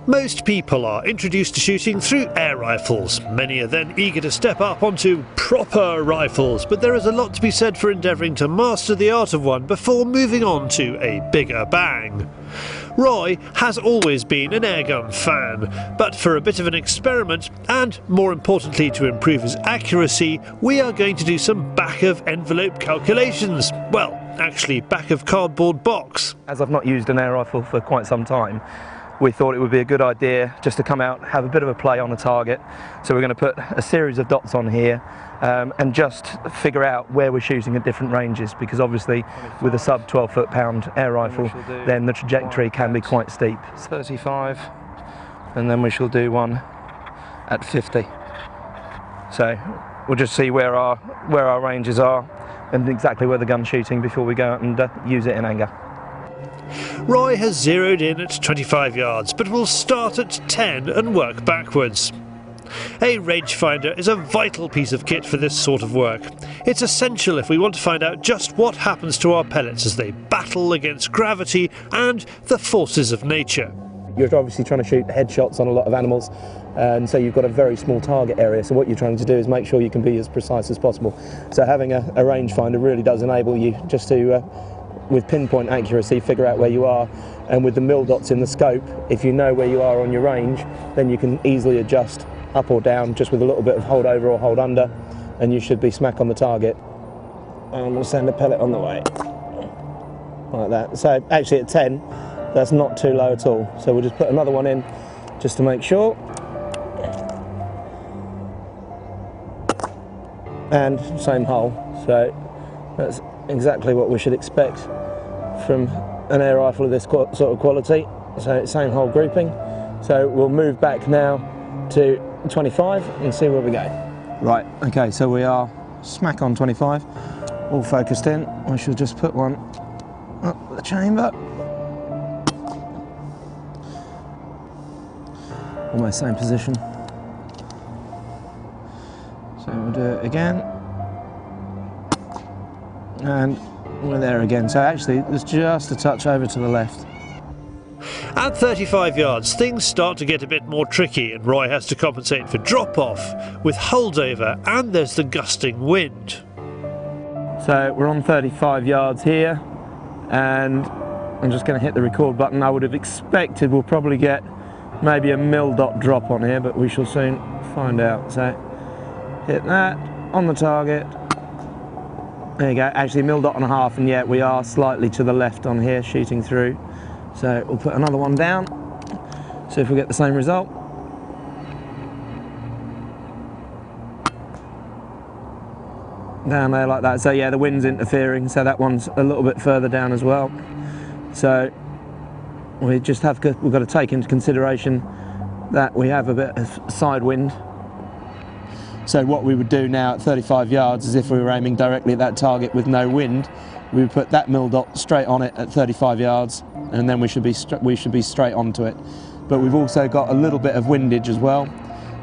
Most people are introduced to shooting through air rifles. Many are then eager to step up onto proper rifles, but there is a lot to be said for endeavouring to master the art of one before moving on to a bigger bang. Roy has always been an airgun fan, but for a bit of an experiment, and more importantly to improve his accuracy, we are going to do some back-of-envelope calculations. Well, actually back-of-cardboard box. As I've not used an air rifle for quite some time, we thought it would be a good idea just to come out, have a bit of a play on a target. So we're going to put a series of dots on here and just figure out where we're shooting at different ranges, because obviously with a sub 12 foot-pound air rifle then the trajectory can be quite steep. 35, and then we shall do one at 50. So we'll just see where our ranges are and exactly where the gun's shooting before we go out and use it in anger. Roy has zeroed in at 25 yards, but will start at 10 and work backwards. A rangefinder is a vital piece of kit for this sort of work. It's essential if we want to find out just what happens to our pellets as they battle against gravity and the forces of nature. You're obviously trying to shoot headshots on a lot of animals, and so you've got a very small target area, so what you're trying to do is make sure you can be as precise as possible. So having a rangefinder really does enable you just to with pinpoint accuracy figure out where you are, and with the mil dots in the scope, if you know where you are on your range, then you can easily adjust up or down just with a little bit of hold over or hold under, and you should be smack on the target. And we'll send a pellet on the way like that. So actually at 10 that's not too low at all, so we'll just put another one in just to make sure, and same hole. So that's exactly what we should expect from an air rifle of this sort of quality. So same hole grouping. So we'll move back now to 25 and see where we go. Right, okay, so we are smack on 25, all focused in. We should just put one up the chamber. Almost same position. So we'll do it again. And we're there again. So actually there's just a touch over to the left. At 35 yards things start to get a bit more tricky, and Roy has to compensate for drop-off with holdover, and there's the gusting wind. So we're on 35 yards here, and I'm just going to hit the record button. I would have expected we'll probably get maybe a mil dot drop on here, but we shall soon find out. So hit that on the target. There you go, actually mil dot and a half, and yet we are slightly to the left on here shooting through. So we'll put another one down, see if we get the same result. Down there like that. So yeah, the wind's interfering, so that one's a little bit further down as well. So we've got to take into consideration that we have a bit of side wind. So what we would do now at 35 yards is, if we were aiming directly at that target with no wind, we would put that mil dot straight on it at 35 yards, and then we should be straight onto it. But we've also got a little bit of windage as well.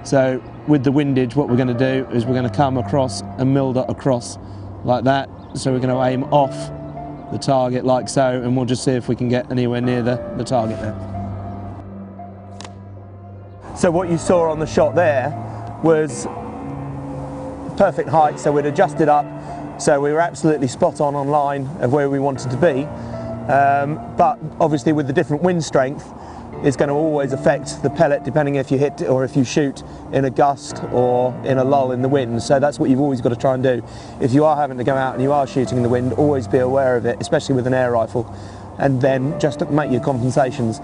So with the windage, what we're going to do is we're going to come across a mil dot across like that. So we're going to aim off the target like so, and we'll just see if we can get anywhere near the target there. So what you saw on the shot there was perfect height, so we'd adjusted up, so we were absolutely spot on line of where we wanted to be, but obviously with the different wind strength it's going to always affect the pellet depending if you hit or if you shoot in a gust or in a lull in the wind. So that's what you've always got to try and do. If you are having to go out and you are shooting in the wind, always be aware of it, especially with an air rifle, and then just make your compensations.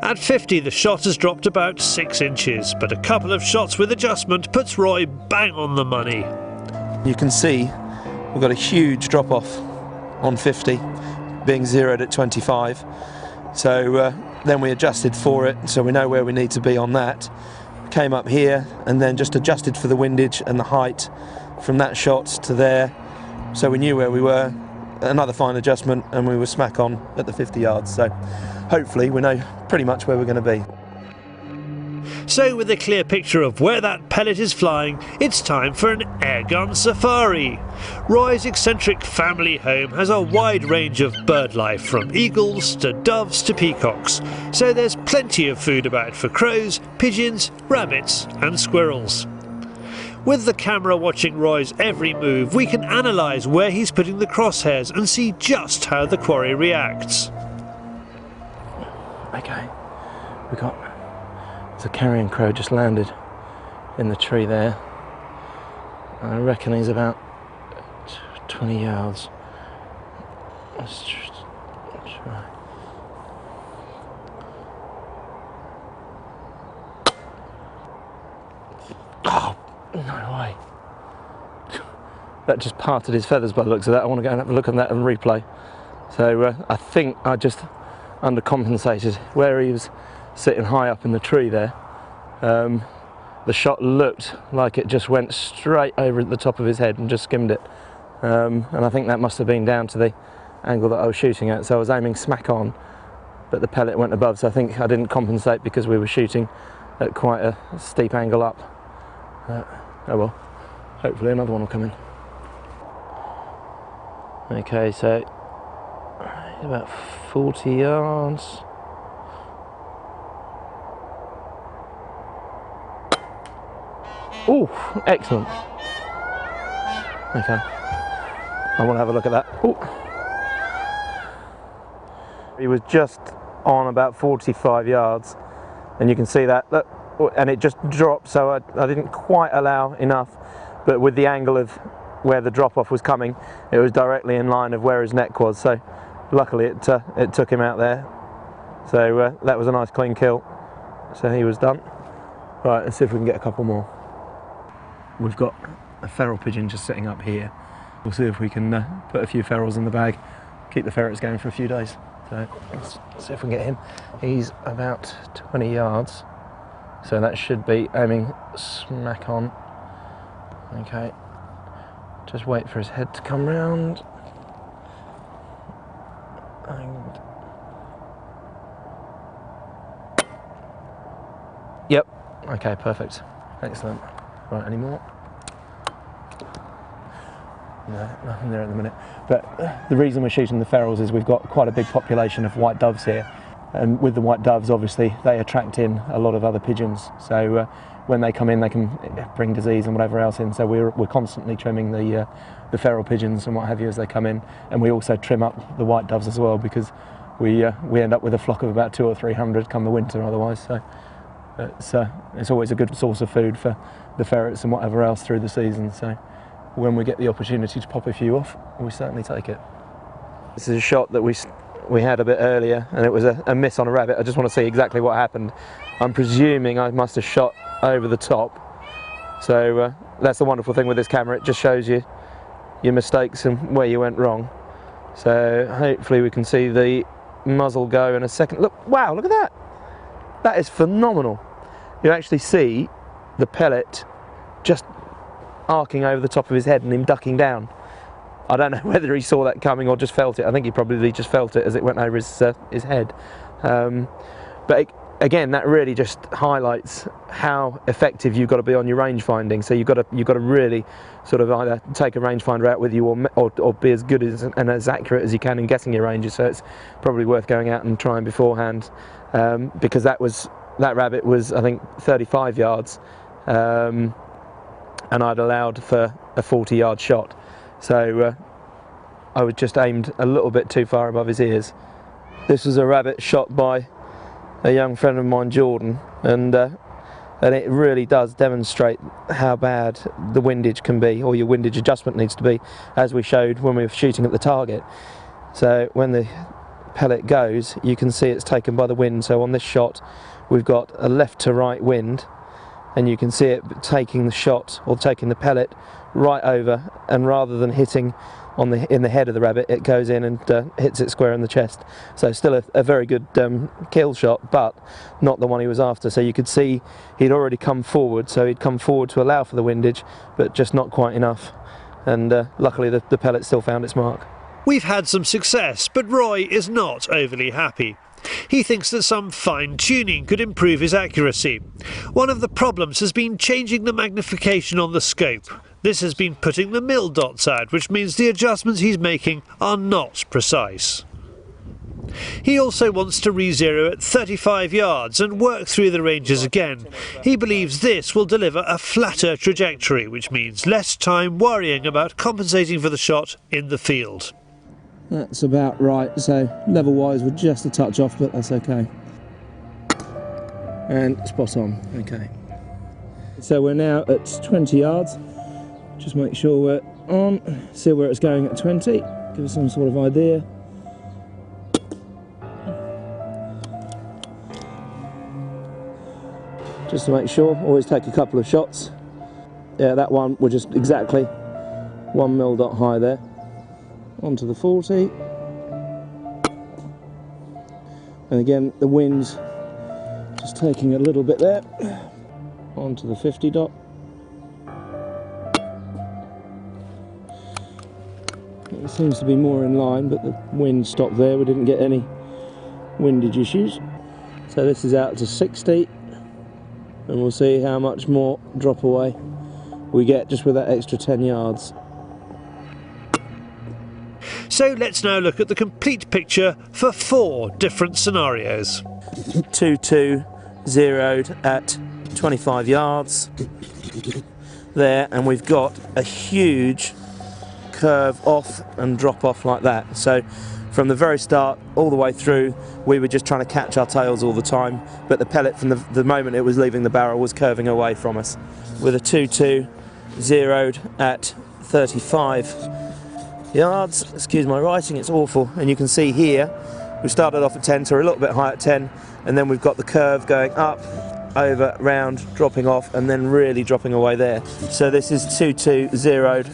At 50 the shot has dropped about 6 inches, but a couple of shots with adjustment puts Roy bang on the money. You can see we've got a huge drop off on 50, being zeroed at 25. So then we adjusted for it, so we know where we need to be on that. Came up here and then just adjusted for the windage and the height from that shot to there, so we knew where we were. Another fine adjustment and we were smack on at the 50 yards, so hopefully we know pretty much where we're going to be. So with a clear picture of where that pellet is flying, it's time for an airgun safari. Roy's eccentric family home has a wide range of bird life, from eagles to doves to peacocks, so there's plenty of food about for crows, pigeons, rabbits and squirrels. With the camera watching Roy's every move, we can analyse where he's putting the crosshairs and see just how the quarry reacts. Okay, there's a carrion crow just landed in the tree there. I reckon he's about 20 yards. Let's try. Oh, no way. That just parted his feathers by the looks of that. I want to go and have a look at that and replay. So I think I just undercompensated where he was sitting high up in the tree there. The shot looked like it just went straight over the top of his head and just skimmed it. And I think that must have been down to the angle that I was shooting at. So I was aiming smack on, but the pellet went above. So I think I didn't compensate because we were shooting at quite a steep angle up. Oh well, hopefully another one will come in. Okay, so about 40 yards. Oh, excellent. Okay, I want to have a look at that. Ooh. He was just on about 45 yards, and you can see that, and it just dropped, so I didn't quite allow enough, but with the angle of where the drop-off was coming, it was directly in line of where his neck was, so luckily it took him out there. So that was a nice clean kill, so he was done. Right, let's see if we can get a couple more. We've got a feral pigeon just sitting up here. We'll see if we can put a few ferals in the bag, keep the ferrets going for a few days. So let's see if we can get him. He's about 20 yards, so that should be aiming smack on. Okay, just wait for his head to come round. And yep, okay, perfect, excellent. Right, any more? No, nothing there at the minute. But the reason we're shooting the ferals is we've got quite a big population of white doves here, and with the white doves, obviously, they attract in a lot of other pigeons. So when they come in, they can bring disease and whatever else in. So we're constantly trimming the feral pigeons and what have you as they come in, and we also trim up the white doves as well, because we end up with a flock of about 200 or 300 come the winter otherwise. So it's always a good source of food for the ferrets and whatever else through the season. So when we get the opportunity to pop a few off, we certainly take it. This is a shot that we had a bit earlier, and it was a miss on a rabbit. I just want to see exactly what happened. I'm presuming I must have shot over the top. So that's the wonderful thing with this camera, it just shows you your mistakes and where you went wrong. So hopefully we can see the muzzle go in a second. Look, wow, look at that. That is phenomenal. You actually see the pellet just arcing over the top of his head and him ducking down. I don't know whether he saw that coming or just felt it. I think he probably just felt it as it went over his head. But again, that really just highlights how effective you've got to be on your range finding. So you've got to really sort of either take a rangefinder out with you or be as good and as accurate as you can in guessing your ranges. So it's probably worth going out and trying beforehand, because that rabbit was, I think, 35 yards, and I'd allowed for a 40-yard shot. So I was just aimed a little bit too far above his ears. This was a rabbit shot by a young friend of mine, Jordan, and it really does demonstrate how bad the windage can be, or your windage adjustment needs to be, as we showed when we were shooting at the target. So when the pellet goes, you can see it's taken by the wind. So on this shot, we've got a left to right wind, and you can see it taking the shot, or taking the pellet right over, and rather than hitting in the head of the rabbit, it goes in and hits it square in the chest. So still a very good kill shot, but not the one he was after. So you could see he'd already come forward, so he'd come forward to allow for the windage, but just not quite enough. And luckily the pellet still found its mark. We've had some success, but Roy is not overly happy. He thinks that some fine-tuning could improve his accuracy. One of the problems has been changing the magnification on the scope. This has been putting the mil dots out, which means the adjustments he's making are not precise. He also wants to re-zero at 35 yards and work through the ranges again. He believes this will deliver a flatter trajectory, which means less time worrying about compensating for the shot in the field. That's about right, so level-wise we're just a touch off, but that's okay. And spot on, okay. So we're now at 20 yards. Just make sure we're on, see where it's going at 20, give us some sort of idea. Just to make sure, always take a couple of shots. Yeah, that one, we're just exactly 1 mil dot high there. Onto the 40. And again, the wind's just taking a little bit there. Onto the 50 dot. It seems to be more in line, but the wind stopped there. We didn't get any windage issues. So this is out to 60. And we'll see how much more drop away we get just with that extra 10 yards. So let's now look at the complete picture for 4 different scenarios. 2-2 zeroed at 25 yards there, and we've got a huge curve off and drop off like that. So from the very start all the way through we were just trying to catch our tails all the time, but the pellet from the moment it was leaving the barrel was curving away from us. With a 2-2 zeroed at 35 yards, excuse my writing, it's awful, and you can see here we started off at 10, so we're a little bit high at 10, and then we've got the curve going up, over, round, dropping off, and then really dropping away there. So this is 2-2 zeroed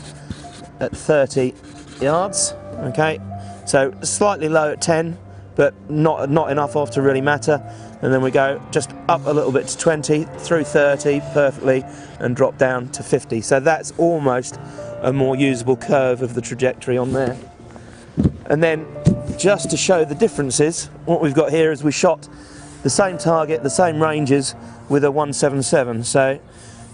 at 30 yards, okay, so slightly low at 10, but not enough off to really matter, and then we go just up a little bit to 20, through 30 perfectly, and drop down to 50. So that's almost a more usable curve of the trajectory on there. And then just to show the differences, what we've got here is we shot the same target, the same ranges with a 177. So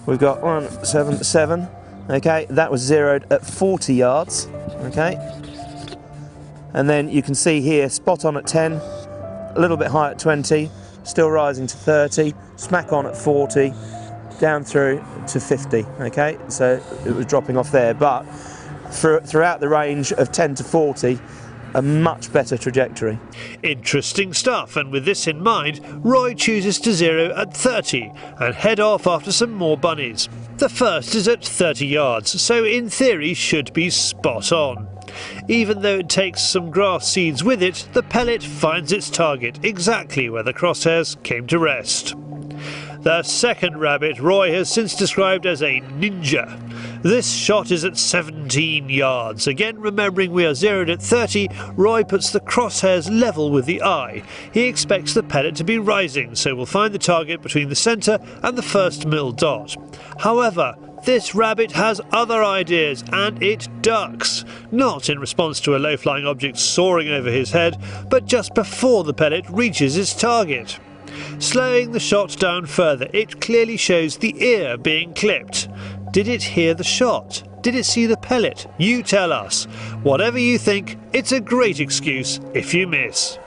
we've got 177, okay, that was zeroed at 40 yards, okay. And then you can see here, spot on at 10, a little bit high at 20, still rising to 30, smack on at 40, down through to 50, okay? So it was dropping off there, but throughout the range of 10 to 40, a much better trajectory. Interesting stuff, and with this in mind, Roy chooses to zero at 30 and head off after some more bunnies. The first is at 30 yards, so in theory should be spot on. Even though it takes some grass seeds with it, the pellet finds its target exactly where the crosshairs came to rest. The second rabbit Roy has since described as a ninja. This shot is at 17 yards. Again, remembering we are zeroed at 30, Roy puts the crosshairs level with the eye. He expects the pellet to be rising, so we'll find the target between the centre and the first mil dot. However, this rabbit has other ideas, and it ducks. Not in response to a low-flying object soaring over his head, but just before the pellet reaches its target. Slowing the shot down further, it clearly shows the ear being clipped. Did it hear the shot? Did it see the pellet? You tell us. Whatever you think, it's a great excuse if you miss.